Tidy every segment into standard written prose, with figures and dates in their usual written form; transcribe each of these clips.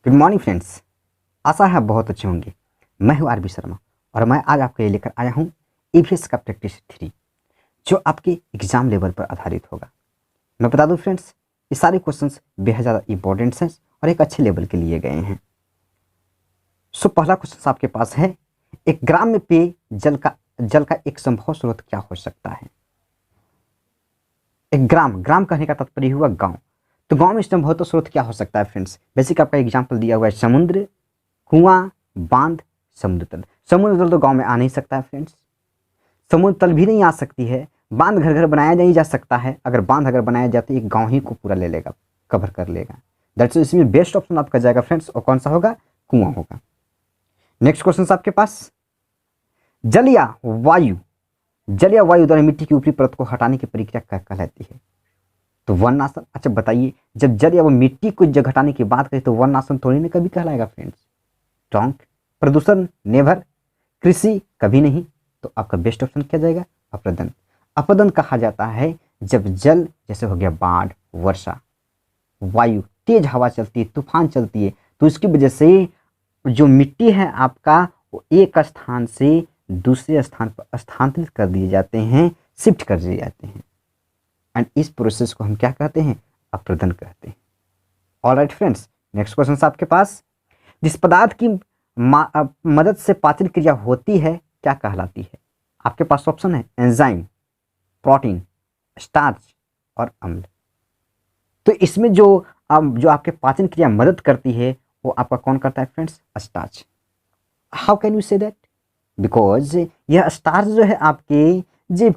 Good morning friends, आशा है बहुत अच्छे होंगे। मैं हूं आरबी शर्मा और मैं आज आपके लिए लेकर आया हूं ईवीएस का प्रैक्टिस 3 जो आपके एग्जाम लेवल पर आधारित होगा। मैं बता दूं फ्रेंड्स, ये सारे क्वेश्चंस बेहद ज़्यादा इंपॉर्टेंट हैं और एक अच्छे लेवल के लिए गए हैं। सो पहला क्वेश्चन आपके पास है, एक ग्राम में पेय जल का एक संभव स्रोत क्या हो सकता है। एक ग्राम कहने का तात्पर्य हुआ गांव, तो गांव में संभवतः स्रोत क्या हो सकता है फ्रेंड्स। बेसिक आपका एग्जाम्पल दिया हुआ है समुद्र, कुआं, बांध, समुद्र तल। समुद्र तल तो गांव में आ नहीं सकता है फ्रेंड्स, समुद्र तल भी नहीं आ सकती है। बांध घर बनाया नहीं जा सकता है, अगर बांध अगर बनाया जाए तो एक गांव ही को पूरा ले लेगा, कवर कर लेगा। दैट्स इसमें बेस्ट ऑप्शन आपका जाएगा फ्रेंड्स, और कौन सा होगा, कुआं होगा। नेक्स्ट क्वेश्चन आपके पास, जल या वायु द्वारा मिट्टी की ऊपरी परत को हटाने की प्रक्रिया क्या कहलाती है। तो वर्णासन। अच्छा बताइए, जब जल या वो मिट्टी को घटाने की बात करें तो वर्णासन थोड़ी ना कभी कहलाएगा फ्रेंड्स, रॉन्ग। प्रदूषण नेवर, कृषि कभी नहीं। तो आपका बेस्ट ऑप्शन क्या जाएगा, अपरदन। अपरदन कहा जाता है जब जल, जैसे हो गया बाढ़, वर्षा, वायु, तेज हवा चलती है, तूफान चलती है, तो इसकी वजह से जो मिट्टी है आपका वो एक स्थान से दूसरे स्थान पर स्थानांतरित कर दिए जाते हैं, शिफ्ट कर दिए जाते हैं, एंड इस प्रोसेस को हम क्या कहते हैं, अपरदन कहते हैं। ऑलराइट फ्रेंड्स, नेक्स्ट क्वेश्चन आपके पास, जिस पदार्थ की मदद से पाचन क्रिया होती है क्या कहलाती है। आपके पास ऑप्शन है एंजाइम, प्रोटीन, स्टार्च और अम्ल। तो इसमें जो आपके पाचन क्रिया मदद करती है वो आपका कौन करता है friends, starch. How can you say that, because यह स्टार्च जो है आपके जीभ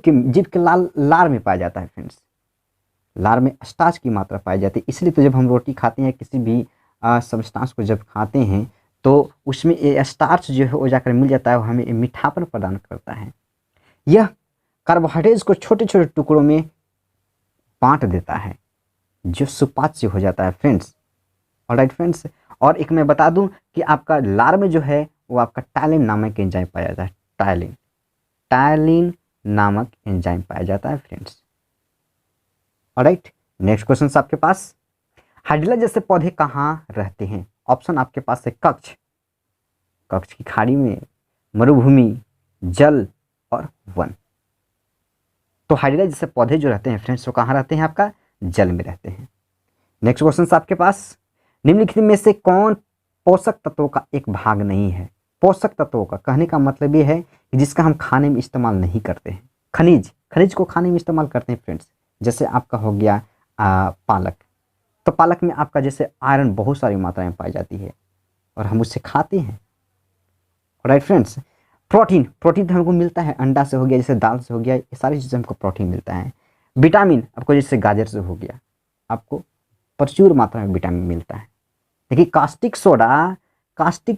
के लार में पाया जाता है फ्रेंड्स। लार में स्टार्च की मात्रा पाई जाती है, इसलिए तो जब हम रोटी खाते हैं, किसी भी सब्सटेंस को जब खाते हैं तो उसमें ये स्टार्च जो है वो जाकर मिल जाता है, वो हमें मीठापन प्रदान करता है। यह कार्बोहाइड्रेट्स को छोटे छोटे टुकड़ों में बांट देता है जो सुपाच्य हो जाता है फ्रेंड्स। ऑलराइट फ्रेंड्स, और एक मैं बता दूं कि आपका लार में जो है वो आपका टायलिन नामक एंजाइम पाया जाता है। टायलिन नामक एंजाइम पाया जाता है फ्रेंड्स। ऑलराइट, नेक्स्ट क्वेश्चन आपके पास, हाइड्रिला जैसे पौधे कहाँ रहते हैं। ऑप्शन आपके पास है कक्ष की खाड़ी में, मरुभूमि, जल और वन। तो हाइड्रिला जैसे पौधे जो रहते हैं फ्रेंड्स वो कहाँ रहते हैं, आपका जल में रहते हैं। नेक्स्ट क्वेश्चन आपके पास, निम्नलिखित में से कौन पोषक तत्वों का एक भाग नहीं है। पोषक तत्वों का कहने का मतलब ये है कि जिसका हम खाने में इस्तेमाल नहीं करते हैं। खनिज को खाने में इस्तेमाल करते हैं फ्रेंड्स, जैसे आपका हो गया पालक। तो पालक में आपका जैसे आयरन बहुत सारी मात्रा में पाई जाती है और हम उससे खाते हैं। राइट फ्रेंड्स, प्रोटीन तो हमको मिलता है अंडा से हो गया, जैसे दाल से हो गया, ये सारी चीज़ें हमको प्रोटीन मिलता है। विटामिन आपको जैसे गाजर से हो गया, आपको प्रचुर मात्रा में विटामिन मिलता है। देखिए कास्टिक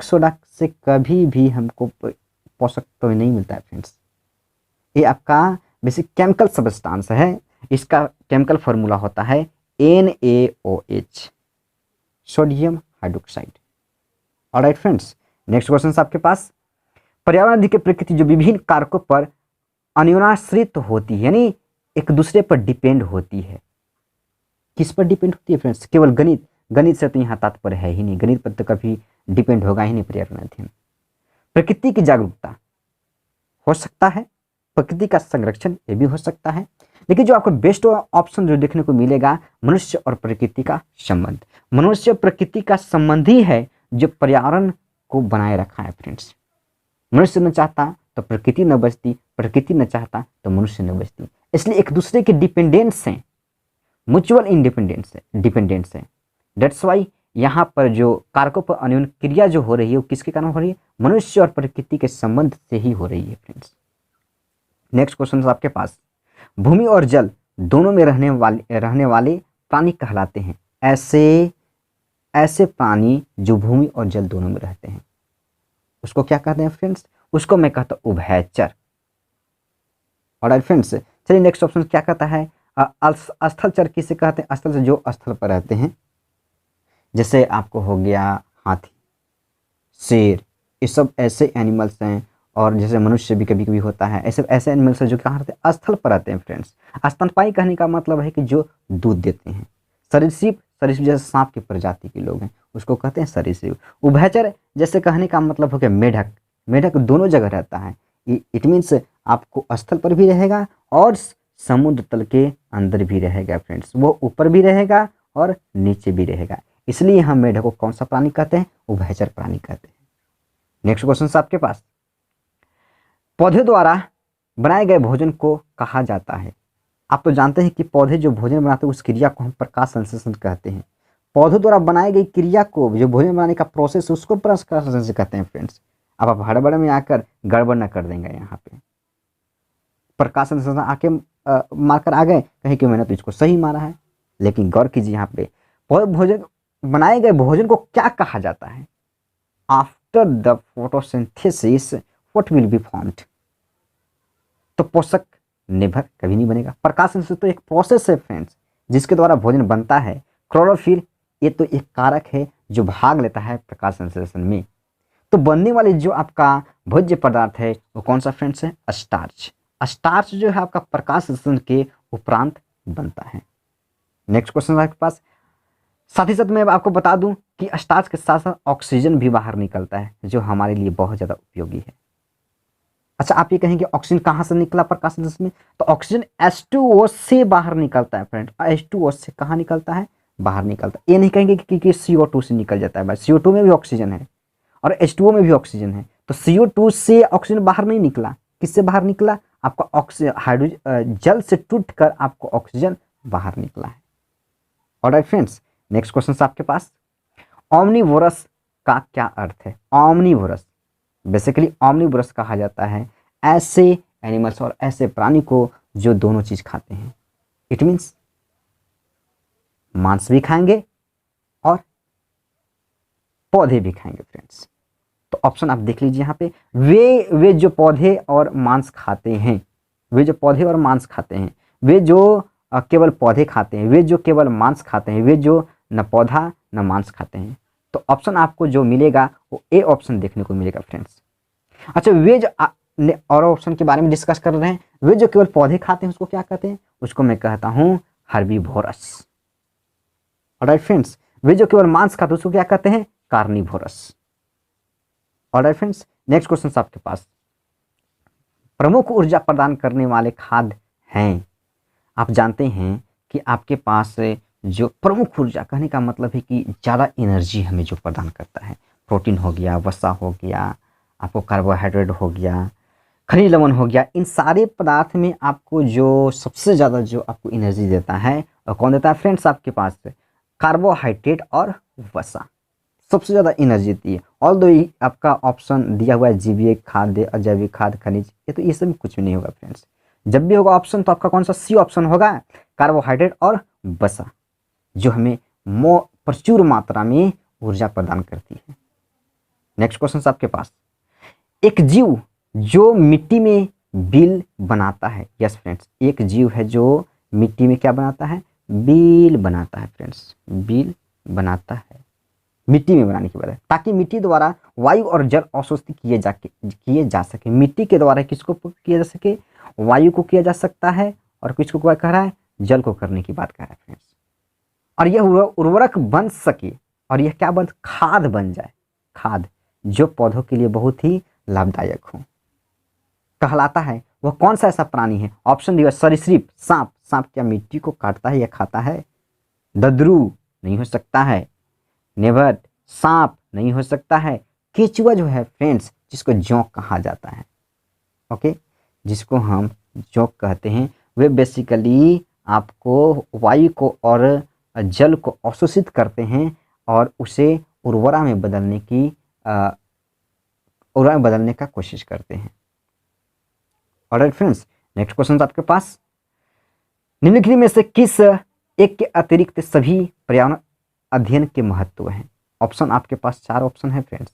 सोडा से कभी भी हमको पोषक तो नहीं मिलता है फ्रेंड्स। ये आपका बेसिक केमिकल सब्सटेंस है, इसका केमिकल फार्मूला होता है NaOH, sodium hydroxide. Alright friends, next question आपके पास, पर्यावरण की प्रकृति जो विभिन्न कारकों पर अन्योन्याश्रित होती है, यानी एक दूसरे पर डिपेंड होती है। किस पर डिपेंड होती है फ्रेंड्स, केवल गणित से तो यहाँ तात्पर्य है ही नहीं, गणित पर तो कभी डिपेंड होगा ही नहीं पर्यावरण अध्ययन। प्रकृति की जागरूकता हो सकता है, प्रकृति का संरक्षण ये भी हो सकता है, लेकिन जो आपको बेस्ट ऑप्शन जो देखने को मिलेगा, मनुष्य और प्रकृति का संबंध। मनुष्य प्रकृति का संबंध ही है जो पर्यावरण को बनाए रखा है फ्रेंड्स। मनुष्य न चाहता तो प्रकृति न बचती, प्रकृति न चाहता तो मनुष्य न बचती। इसलिए एक दूसरे के डिपेंडेंस हैं, म्यूचुअल डिपेंडेंस है। दैट्स वाई यहाँ पर जो कारकों पर अन्योन्य क्रिया जो हो रही है वो किसके कारण हो रही है, मनुष्य और प्रकृति के संबंध से ही हो रही है फ्रेंड्स। नेक्स्ट क्वेश्चन आपके पास, भूमि और जल दोनों में रहने वाले प्राणी कहलाते हैं। ऐसे प्राणी जो भूमि और जल दोनों में रहते हैं उसको क्या कहते हैं फ्रेंड्स, उसको मैं कहता हूँ उभयचर। ऑलराइट फ्रेंड्स, चलिए नेक्स्ट ऑप्शन क्या कहता है, स्थलचर किसे कहते हैं, स्थल से जो स्थल पर रहते हैं, जैसे आपको हो गया हाथी, शेर, ये सब ऐसे एनिमल्स हैं, और जैसे मनुष्य भी कभी कभी होता है, ऐसे एनिमल्स हैं जो कहाँ रहते हैं, स्थल पर रहते हैं फ्रेंड्स। स्तनपायी कहने का मतलब है कि जो दूध देते हैं। सरीसृप जैसे सांप की प्रजाति के लोग हैं उसको कहते हैं सरीसृप। उभयचर जैसे कहने का मतलब हो गया मेढक, मेढक दोनों जगह रहता है। इट मीन्स आपको स्थल पर भी रहेगा और समुद्र तल के अंदर भी रहेगा फ्रेंड्स, वो ऊपर भी रहेगा और नीचे भी रहेगा, इसलिए हम मेढक को कौन सा प्राणी कहते हैं, उभयचर प्राणी कहते हैं। नेक्स्ट क्वेश्चन आपके पास, पौधे द्वारा बनाए गए भोजन को कहा जाता है। आप तो जानते हैं कि पौधे जो भोजन बनाते हैं उस क्रिया को हम प्रकाश संश्लेषण कहते हैं। पौधों द्वारा बनाई गई क्रिया को, जो भोजन बनाने का प्रोसेस है, उसको प्रकाश संश्लेषण कहते हैं फ्रेंड्स। अब आप हड़बड़ में आकर गड़बड़ न कर देंगे, यहाँ पे प्रकाश संश्लेषण आके मारकर आ गए कहीं कि मैंने तो इसको सही मारा है, लेकिन गौर कीजिए यहाँ पे भोजन बनाए गए भोजन को क्या कहा जाता है। After the photosynthesis what will be formed, तो पोषक निर्भर कभी नहीं बनेगा। प्रकाश संश्लेषण तो एक प्रोसेस है फ्रेंड्स जिसके द्वारा भोजन बनता है। क्लोरोफिल ये तो एक कारक है जो भाग लेता है प्रकाश संश्लेषण में। तो बनने वाली जो आपका भोज्य पदार्थ है वो कौन सा फ्रेंड्स है, स्टार्च। स्टार्च जो है आपका प्रकाश संश्लेषण के उपरांत बनता है। नेक्स्ट क्वेश्चन आपके पास, साथ ही साथ मैं आपको बता दूं कि स्टार्च के साथ साथ ऑक्सीजन भी बाहर निकलता है जो हमारे लिए बहुत ज़्यादा उपयोगी है। अच्छा, आप ये कहेंगे ऑक्सीजन कहाँ से निकला प्रकाश संश्लेषण में, तो ऑक्सीजन H2O से बाहर निकलता है फ्रेंड। H2O से कहाँ निकलता है, बाहर निकलता है। ये नहीं कहेंगे कि CO2 से निकल जाता है भाई, CO2 में भी ऑक्सीजन है और H2O में भी ऑक्सीजन है। तो CO2 से ऑक्सीजन बाहर नहीं निकला, किससे बाहर निकला, आपका ऑक्सीजन हाइड्रोजन जल से टूटकर आपको ऑक्सीजन बाहर निकला है। ऑलराइट फ्रेंड्स, नेक्स्ट क्वेश्चन आपके पास, ऑमनीवोरस का क्या अर्थ है। ऑमनीवोरस बेसिकली ऑमनीवोरस कहा जाता है ऐसे एनिमल्स और ऐसे प्राणी को जो दोनों चीज खाते हैं। इट मीन्स मांस भी खाएंगे और पौधे भी खाएंगे फ्रेंड्स। तो ऑप्शन आप देख लीजिए यहाँ पे, वे जो पौधे और मांस खाते हैं, वे जो पौधे और मांस खाते हैं, वे जो केवल पौधे खाते हैं, वे जो केवल मांस खाते हैं, वे जो न पौधा न मांस खाते हैं। तो ऑप्शन आपको जो मिलेगा वो ए ऑप्शन देखने को मिलेगा फ्रेंड्स। अच्छा, वे जो और ऑप्शन के बारे में डिस्कस कर रहे हैं, वे जो केवल पौधे खाते हैं उसको क्या कहते हैं, उसको मैं कहता हूं हर्बीवोरस। ऑलराइट फ्रेंड्स, वे जो केवल मांस खाते हैं उसको क्या कहते हैं, carnivorous. Alright friends, next question आपके पास, प्रमुख ऊर्जा प्रदान करने वाले खाद्य हैं। आप जानते हैं कि आपके पास जो प्रमुख ऊर्जा, कहने का मतलब है कि ज़्यादा एनर्जी हमें जो प्रदान करता है, प्रोटीन हो गया, वसा हो गया, आपको कार्बोहाइड्रेट हो गया, खनिज लवण हो गया, इन सारे पदार्थ में आपको जो सबसे ज़्यादा जो आपको एनर्जी देता है और कौन देता है फ्रेंड्स, आपके पास कार्बोहाइड्रेट और वसा सबसे ज़्यादा एनर्जी देती है। ऑल दो आपका ऑप्शन दिया हुआ है जीवीय खाद्य, अजैविक खाद्य, खनिज, ये सब कुछ भी नहीं होगा फ्रेंड्स। जब भी होगा ऑप्शन तो आपका कौन सा, सी ऑप्शन होगा, कार्बोहाइड्रेट और वसा, जो हमें प्रचुर मात्रा में ऊर्जा प्रदान करती है। नेक्स्ट क्वेश्चन आपके पास, एक जीव जो मिट्टी में बिल बनाता है। यस फ्रेंड्स, एक जीव है जो मिट्टी में क्या बनाता है, बिल बनाता है फ्रेंड्स, बिल बनाता है मिट्टी में बनाने की वजह, ताकि मिट्टी द्वारा वायु और जल अवशोषित किए जा सके। मिट्टी के द्वारा किसको किया जा सके, वायु को किया जा सकता है, और किसको क्या कह रहा है, जल को करने की बात कर रहा है फ्रेंड्स। और यह उर्वरक बन सके और यह क्या बन, खाद बन जाए, खाद जो पौधों के लिए बहुत ही लाभदायक हो, कहलाता है। वह कौन सा ऐसा प्राणी है, ऑप्शन दिया, सरीसृप, सांप। सांप क्या मिट्टी को काटता है या खाता है, ददरू नहीं हो सकता है, नेवट सांप नहीं हो सकता है, केचुआ जो है फ्रेंड्स जिसको जोंक कहा जाता है, ओके, जिसको हम जोंक कहते हैं, वे बेसिकली आपको वायु को और जल को अवशोषित करते हैं और उसे उर्वरा में बदलने का कोशिश करते हैं। ऑलराइट फ्रेंड्स, नेक्स्ट क्वेश्चन आपके पास, निम्नलिखित में से किस एक के अतिरिक्त सभी पर्यावरण अध्ययन के महत्व हैं। ऑप्शन आपके पास 4 ऑप्शन है फ्रेंड्स,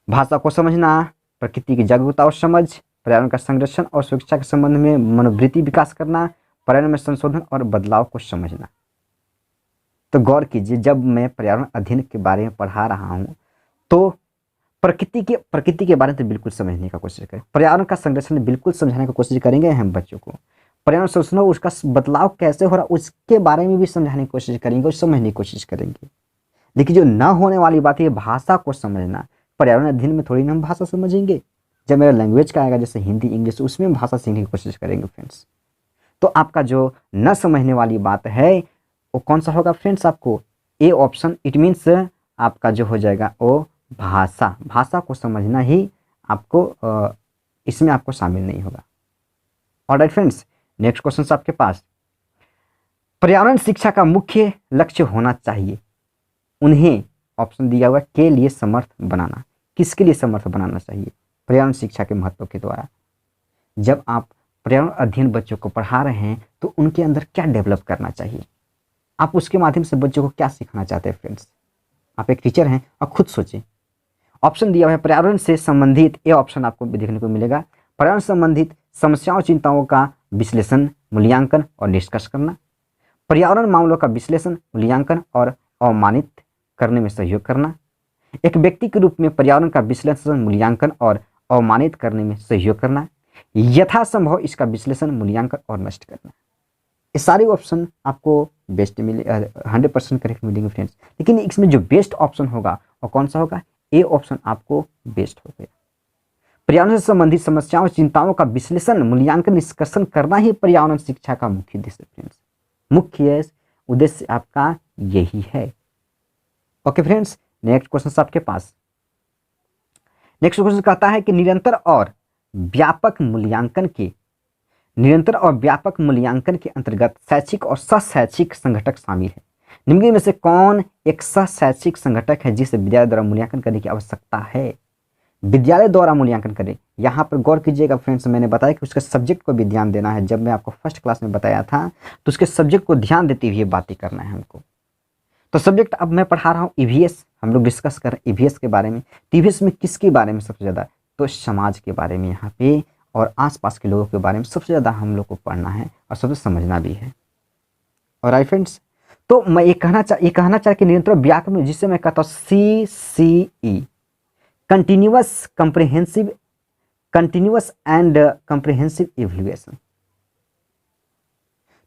भाषा को समझना, प्रकृति की जागरूकता और समझ, पर्यावरण का संरक्षण और सुरक्षा के संबंध में मनोवृत्ति विकास करना, पर्यावरण में संशोधन और बदलाव को समझना। तो गौर कीजिए, जब मैं पर्यावरण अध्ययन के बारे में पढ़ा रहा हूँ तो प्रकृति के बारे में तो बिल्कुल समझने का कोशिश करें, पर्यावरण का संरक्षण बिल्कुल समझाने की कोशिश करेंगे हम बच्चों को, पर्यावरण संरक्षण उसका बदलाव कैसे हो रहा है उसके बारे में भी समझाने की कोशिश करेंगे और समझने की कोशिश करेंगे। लेकिन जो न होने वाली बात है भाषा को समझना। पर्यावरण अध्ययन में थोड़ी ना हम भाषा समझेंगे। जब मेरा लैंग्वेज का आएगा जैसे हिंदी इंग्लिश, उसमें भाषा सीखने की कोशिश करेंगे फ्रेंड्स। तो आपका जो न समझने वाली बात है वो कौन सा होगा फ्रेंड्स? आपको ए ऑप्शन, इट मीन्स आपका जो हो जाएगा वो भाषा। भाषा को समझना ही आपको इसमें आपको शामिल नहीं होगा। ऑलराइट फ्रेंड्स, नेक्स्ट क्वेश्चन आपके पास, पर्यावरण शिक्षा का मुख्य लक्ष्य होना चाहिए उन्हें, ऑप्शन दिया हुआ के लिए समर्थ बनाना। किसके लिए समर्थ बनाना चाहिए? पर्यावरण शिक्षा के महत्व के द्वारा। जब आप पर्यावरण अध्ययन बच्चों को पढ़ा रहे हैं तो उनके अंदर क्या डेवलप करना चाहिए, आप उसके माध्यम से बच्चों को क्या सिखाना चाहते हैं फ्रेंड्स? आप एक टीचर हैं और खुद सोचें। ऑप्शन दिया हुआ है पर्यावरण से संबंधित, ये ऑप्शन आपको देखने को मिलेगा, पर्यावरण संबंधित समस्याओं चिंताओं का विश्लेषण, मूल्यांकन और निष्कर्ष करना, पर्यावरण मामलों का विश्लेषण, मूल्यांकन और अवमानित करने में सहयोग करना, एक व्यक्ति के रूप में पर्यावरण का विश्लेषण, मूल्यांकन और अवमानित करने में सहयोग करना, यथासंभव इसका विश्लेषण, मूल्यांकन और नष्ट करना। ये सारे ऑप्शन आपको बेस्ट मिले, 100% करेक्ट मिलेंगे फ्रेंड्स। लेकिन इसमें जो बेस्ट ऑप्शन होगा वो कौन सा होगा? ए ऑप्शन आपको बेस्ट हो गया। पर्यावरण से संबंधित समस्याओं चिंताओं का विश्लेषण, मूल्यांकन, निष्कर्षण करना ही पर्यावरण शिक्षा का मुख्य उद्देश्य फ्रेंड्स। मुख्य उद्देश्य आपका यही है। ओके फ्रेंड्स, नेक्स्ट क्वेश्चन आपके पास। नेक्स्ट क्वेश्चन कहता है कि निरंतर और व्यापक मूल्यांकन के अंतर्गत शैक्षिक और सशैक्षिक संगठक शामिल है। निम्न में से कौन एक सशैक्षिक संगठक है जिसे विद्यालय द्वारा मूल्यांकन करने की आवश्यकता है? विद्यालय द्वारा मूल्यांकन करें, यहाँ पर गौर कीजिएगा फ्रेंड्स, मैंने बताया कि उसके सब्जेक्ट को भी ध्यान देना है। जब मैं आपको फर्स्ट क्लास में बताया था तो उसके सब्जेक्ट को ध्यान देते हुए बातें करना है हमको। तो सब्जेक्ट अब मैं पढ़ा रहा हूँ ईवीएस, हम लोग डिस्कस कर रहे हैं ईवीएस के बारे में। ईवीएस में किसके बारे में सबसे ज़्यादा? तो समाज के बारे में यहाँ पे और आसपास के लोगों के बारे में सबसे ज़्यादा हम लोग को पढ़ना है और सबसे समझना भी है। और राइट फ्रेंड्स, तो मैं ये कहना चाह कि निरंतर व्याकरण, जिससे मैं कहता हूँ CCE, continuous and comprehensive evaluation.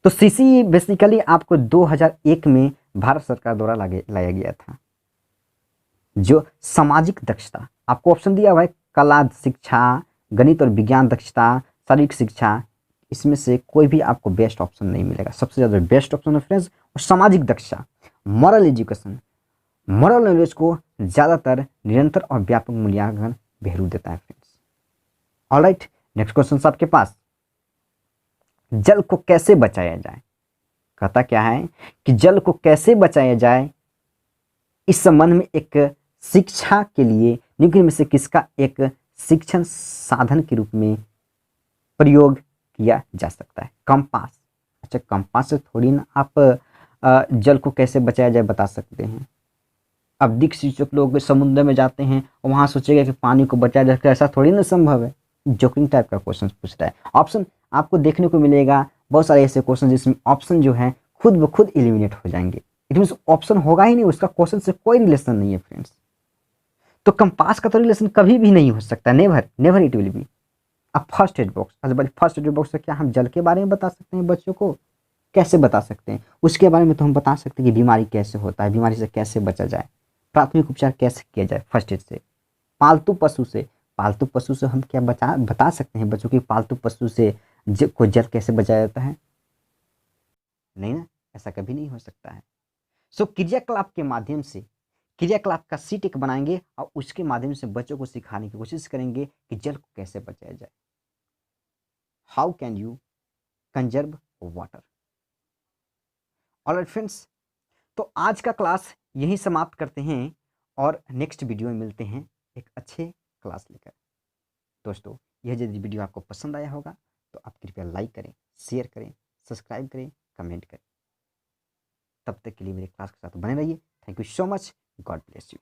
तो CCE बेसिकली आपको 2001 में भारत सरकार द्वारा लाया गया था। जो सामाजिक दक्षता, आपको ऑप्शन दिया हुआ है कला शिक्षा, गणित और विज्ञान दक्षता, शारीरिक शिक्षा, इसमें से कोई भी आपको बेस्ट ऑप्शन नहीं मिलेगा। सबसे ज़्यादा बेस्ट ऑप्शन है फ्रेंड्स और सामाजिक दक्षता, मॉरल एजुकेशन, मॉरल नॉलेज को ज़्यादातर निरंतर और व्यापक मूल्यांकन वैल्यू देता है फ्रेंड्स। ऑलराइट, नेक्स्ट क्वेश्चन आपके पास, जल को कैसे बचाया जाए? कहता क्या है कि जल को कैसे बचाया जाए, इस संबंध में एक शिक्षा के लिए निम्न में से किसका एक शिक्षण साधन के रूप में प्रयोग किया जा सकता है? कंपास। अच्छा, कंपास से थोड़ी ना आप जल को कैसे बचाया जाए बता सकते हैं। अब दीक्षित लोग समुद्र में जाते हैं और वहाँ सोचेगा कि पानी को बचाया जा सकता है, ऐसा थोड़ी ना संभव है। जोकिंग टाइप का क्वेश्चन पूछ रहा है। ऑप्शन आपको देखने को मिलेगा बहुत सारे ऐसे क्वेश्चन जिसमें ऑप्शन जो है खुद ब खुद एलिमिनेट हो जाएंगे। इट मीन्स ऑप्शन होगा ही नहीं, उसका क्वेश्चन से कोई रिलेशन नहीं है फ्रेंड्स। तो कंपास का तो रिलेशन कभी भी नहीं हो सकता, नेवर इट विल बी। अब first aid box, first aid box से क्या हम जल के बारे में बता सकते हैं? बच्चों को कैसे बता सकते हैं? उसके बारे में तो हम बता सकते हैं कि बीमारी कैसे होता है, बीमारी से कैसे बचा जाए, प्राथमिक उपचार कैसे किया जाए फर्स्ट एड से। पालतू पशु से हम क्या बता सकते हैं बच्चों की? पालतू पशु से को जल कैसे बचाया जाता है? नहीं ना, ऐसा कभी नहीं हो सकता है। सो क्रियाकलाप के माध्यम से, क्रियाकलाप का सीट एक बनाएंगे और उसके माध्यम से बच्चों को सिखाने की कोशिश करेंगे कि जल को कैसे बचाया जाए। How can you conserve water. Alright friends, तो आज का क्लास यहीं समाप्त करते हैं और नेक्स्ट वीडियो में मिलते हैं एक अच्छे क्लास लेकर। दोस्तों, यह यदि वीडियो आपको पसंद आया होगा तो आप कृपया लाइक करें, शेयर करें, सब्सक्राइब करें, कमेंट करें। तब तक के लिए मेरे क्लास के साथ बने रहिए। Thank you so much. God bless you.